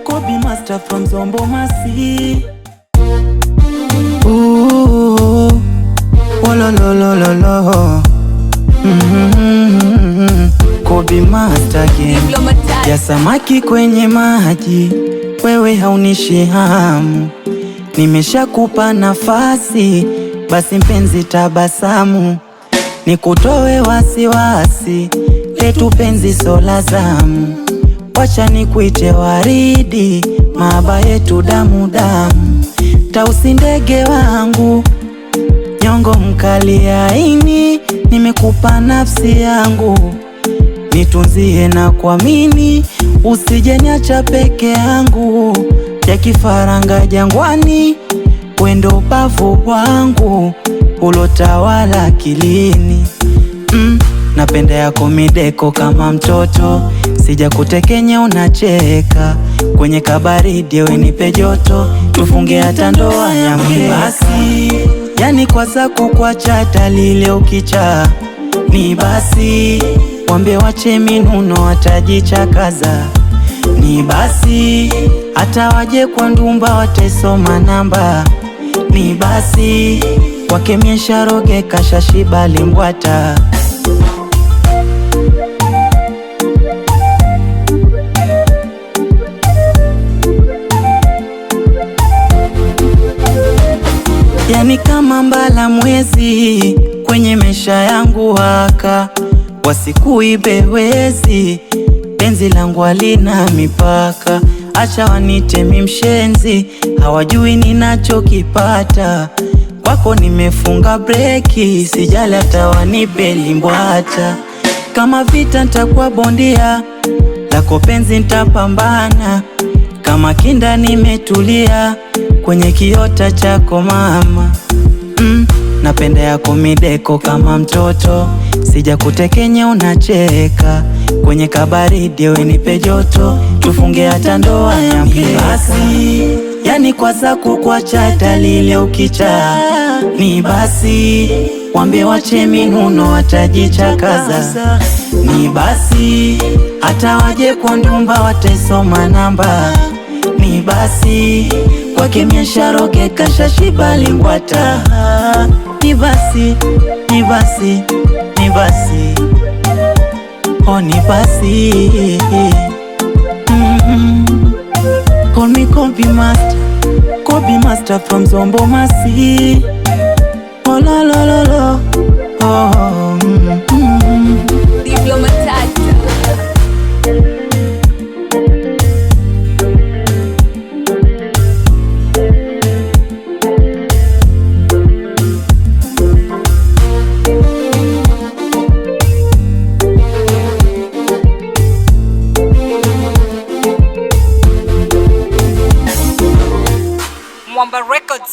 Kobe Master from Zombo Masi. Ooh, oh lo lo lo lo lo. Kobe Master game ya samaki kwenye maji, wewe haunishi hamu. Nimeshakupa nafasi, basi mpenzi tabasamu. Nikutoe wasiwasi, letu penzi sola zamu. Wacha nikuite waridi, mahaba yetu damu damu. Tausi ndege wangu, nyongo mkali aini. Nimekupa nafsi yangu, nitunzie na kuamini. Usije niacha peke yangu, ya kifaranga jangwani. Wendo ubavu wangu, ulotawala akilini. Napenda yako mideko kama mtoto, sija kutekenya unacheka. Kwenye kabaridi we nipe joto, tufunge hata ndoa ya basi. Yani kwa zako kwa chata lile ukicha ni basi. Wambe wache minuno watajichakaza ni basi. Hata waje kwa ndumba watesoma namba ni basi. Wakemiesha roge kashashiba limbwata. Yani kama mbala mwezi kwenye maisha yangu waka. Wasikuibe wezi, penzi langu halina mipaka. Acha wanite mimshenzi, hawajui ninachokipata. Kwako nimefunga breki, sijali hata wanipe limbwata. Kama vita nitakuwa bondia, lako penzi nitapambana. Kama kinda nimetulia, kwenye kiota chako mama. Napenda yako mideko kama mtoto, sija kutekenya unacheka. Kwenye kabaridi we nipe joto, tufunge hata ndoa ya basi. Yani kwa zaku kwa chata lile ukicha ni basi. Wambe wache minuno watajichakaza ni basi. Hata waje kwa ndumba watesoma namba ni basi. Kwake miesha roge kashashiba limbwata ni basi, ni basi, ni basi. Oh ni basi. Call me Kobe Master from Zombo Masi. Oh la la la la. Oh. Mwamba Records.